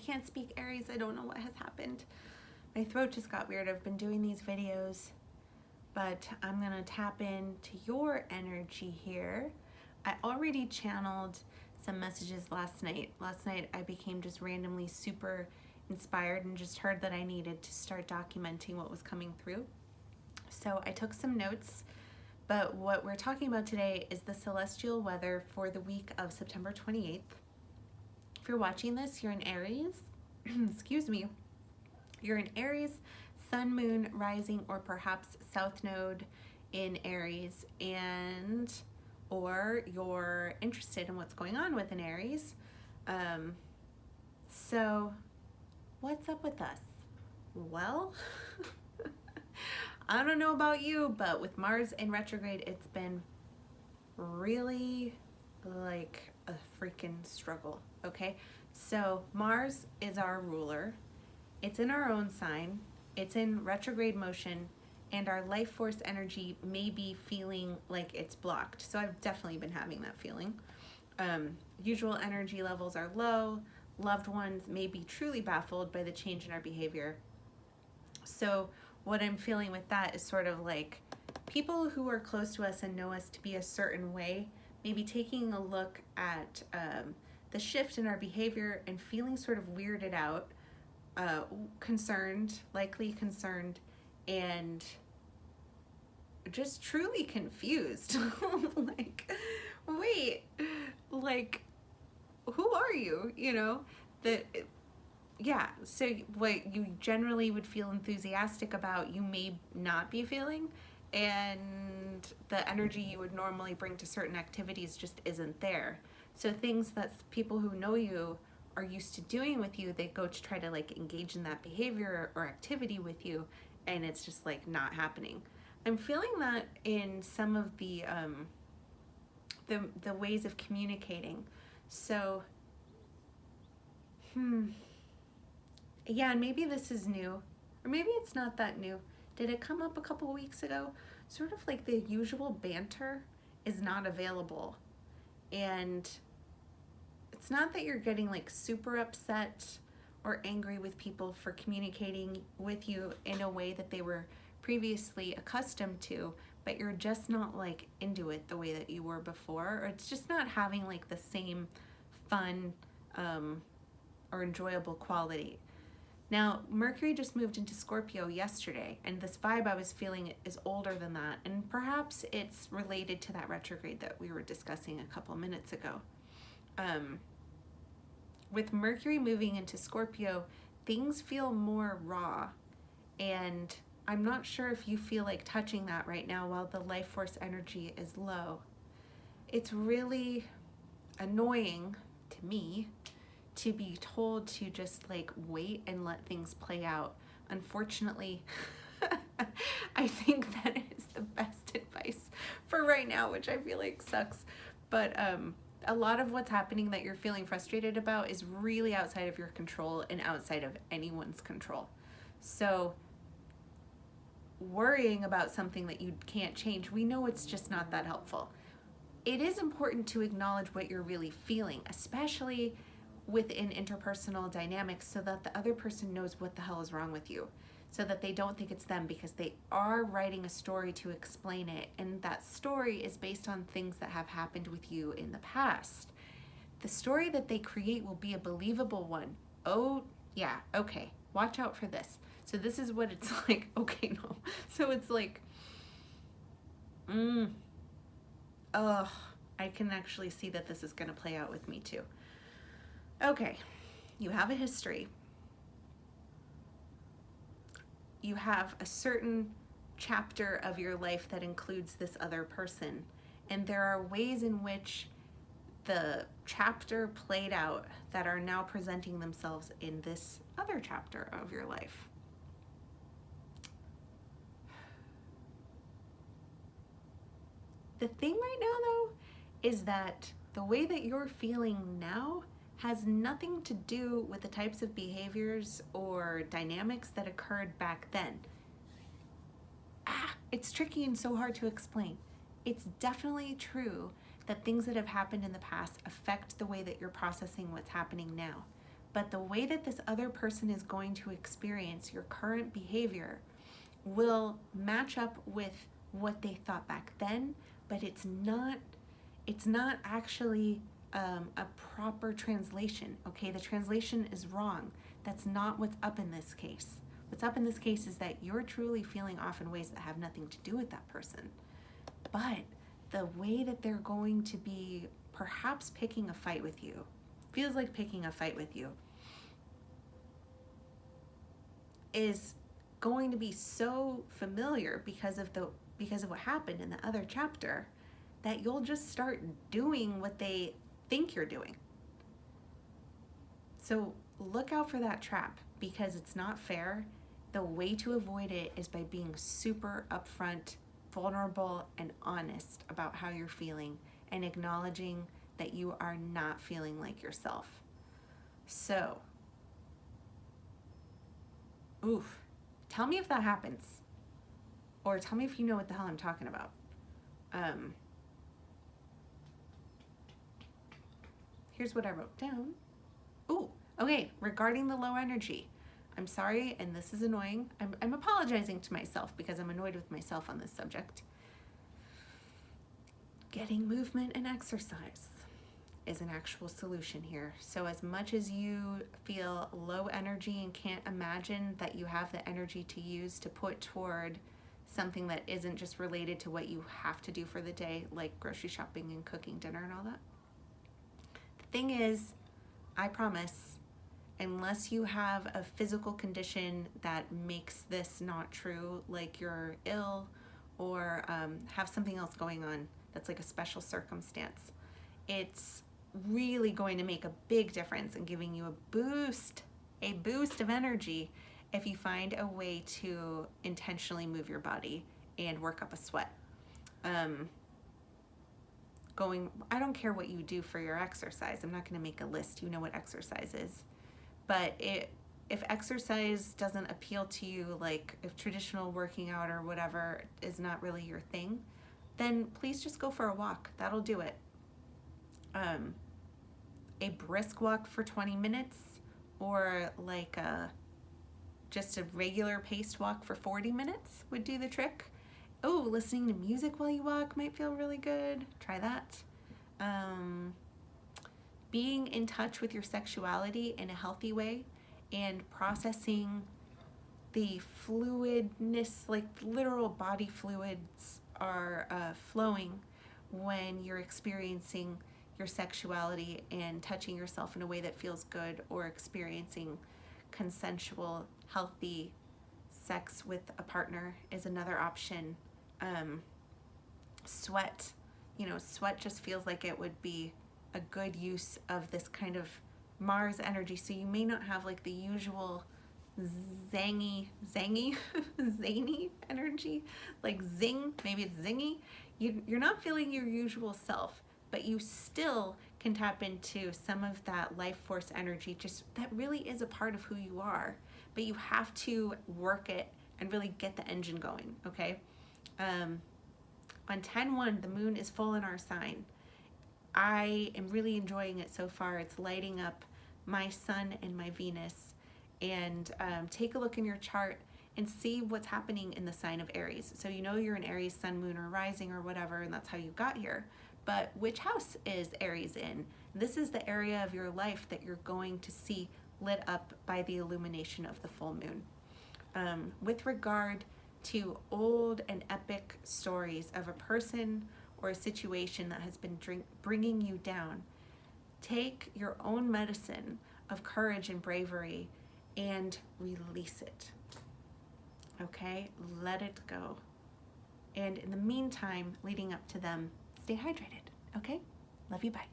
can't speak Aries. I don't know what has happened. My throat just got weird. I've been doing these videos, but I'm gonna tap into your energy here. I already channeled some messages last night. Last night I became just randomly super inspired and just heard that I needed to start documenting what was coming through. So I took some notes, but what we're talking about today is the celestial weather for the week of September 28th. If you're watching this, you're in Aries, excuse me, you're in Aries, sun, moon, rising, or perhaps south node in Aries, and or you're interested in what's going on with an Aries. So what's up with us? Well, I don't know about you, but with Mars in retrograde, it's been really like a freaking struggle, okay? So Mars is our ruler. It's in our own sign. It's in retrograde motion, and our life force energy may be feeling like it's blocked. So I've definitely been having that feeling. Usual energy levels are low. Loved ones may be truly baffled by the change in our behavior. So what I'm feeling with that is sort of like people who are close to us and know us to be a certain way, maybe taking a look at the shift in our behavior and feeling sort of weirded out, concerned, likely concerned, and just truly confused. Like, wait, like, who are you? You know, yeah, so what you generally would feel enthusiastic about, you may not be feeling, and the energy you would normally bring to certain activities just isn't there. So things that people who know you are used to doing with you, they go to try to like engage in that behavior or activity with you, and it's just like not happening. I'm feeling that in some of the ways of communicating. So, yeah, and maybe this is new, or maybe it's not that new. Did it come up a couple weeks ago? Sort of like the usual banter is not available. And it's not that you're getting like super upset or angry with people for communicating with you in a way that they were previously accustomed to, but you're just not like into it the way that you were before, or it's just not having like the same fun or enjoyable quality. Now, Mercury just moved into Scorpio yesterday, and this vibe I was feeling is older than that, and perhaps it's related to that retrograde that we were discussing a couple minutes ago. With Mercury moving into Scorpio, things feel more raw, and I'm not sure if you feel like touching that right now while the life force energy is low. It's really annoying to me to be told to just like wait and let things play out. Unfortunately, I think that is the best advice for right now, which I feel like sucks. But a lot of what's happening that you're feeling frustrated about is really outside of your control and outside of anyone's control. So worrying about something that you can't change, we know it's just not that helpful. It is important to acknowledge what you're really feeling, especially within interpersonal dynamics, so that the other person knows what the hell is wrong with you, so that they don't think it's them, because they are writing a story to explain it, and that story is based on things that have happened with you in the past. The story that they create will be a believable one. Oh yeah, okay, watch out for this. So this is what it's like. Okay, no. So it's like, I can actually see that this is gonna play out with me too. Okay, you have a history. You have a certain chapter of your life that includes this other person, and there are ways in which the chapter played out that are now presenting themselves in this other chapter of your life. The thing right now, though, is that the way that you're feeling now has nothing to do with the types of behaviors or dynamics that occurred back then. It's tricky and so hard to explain. It's definitely true that things that have happened in the past affect the way that you're processing what's happening now. but the way that this other person is going to experience your current behavior will match up with what they thought back then, but it's not actually a proper translation, okay? The translation is wrong. That's not what's up in this case. What's up in this case is that you're truly feeling off in ways that have nothing to do with that person. But the way that they're going to be perhaps picking a fight with you, feels like picking a fight with you, is going to be so familiar because of what happened in the other chapter that you'll just start doing what they think you're doing. So look out for that trap, because it's not fair. The way to avoid it is by being super upfront, vulnerable, and honest about how you're feeling, and acknowledging that you are not feeling like yourself. So, tell me if that happens, or tell me if you know what the hell I'm talking about. Here's what I wrote down. Okay, regarding the low energy. I'm sorry, and this is annoying. I'm apologizing to myself because I'm annoyed with myself on this subject. Getting movement and exercise is an actual solution here. So as much as you feel low energy and can't imagine that you have the energy to use to put toward something that isn't just related to what you have to do for the day, like grocery shopping and cooking dinner and all that. The thing is, I promise, unless you have a physical condition that makes this not true, like you're ill or have something else going on that's like a special circumstance, it's really going to make a big difference in giving you a boost of energy if you find a way to intentionally move your body and work up a sweat. I don't care what you do for your exercise. I'm not going to make a list. You know what exercise is. But if exercise doesn't appeal to you, like if traditional working out or whatever is not really your thing, then please just go for a walk. That'll do it. A brisk walk for 20 minutes, or like just a regular paced walk for 40 minutes would do the trick. Listening to music while you walk might feel really good. Try that. Being in touch with your sexuality in a healthy way and processing the fluidness, like literal body fluids are flowing when you're experiencing your sexuality and touching yourself in a way that feels good, or experiencing consensual, healthy sex with a partner is another option. Sweat just feels like it would be a good use of this kind of Mars energy. So you may not have like the usual zany energy, like zing, maybe it's zingy. You're not feeling your usual self, but you still can tap into some of that life force energy, just that really is a part of who you are, but you have to work it and really get the engine going, okay? On 10/1, the moon is full in our sign. I am really enjoying it so far. It's lighting up my sun and my Venus. And take a look in your chart and see what's happening in the sign of Aries. So you know you're an Aries sun, moon, or rising or whatever, and that's how you got here. But which house is Aries in? This is the area of your life that you're going to see lit up by the illumination of the full moon. With regard to old and epic stories of a person or a situation that has been bringing you down, take your own medicine of courage and bravery and release it. Okay? Let it go. And in the meantime, leading up to them, stay hydrated. Okay? Love you. Bye.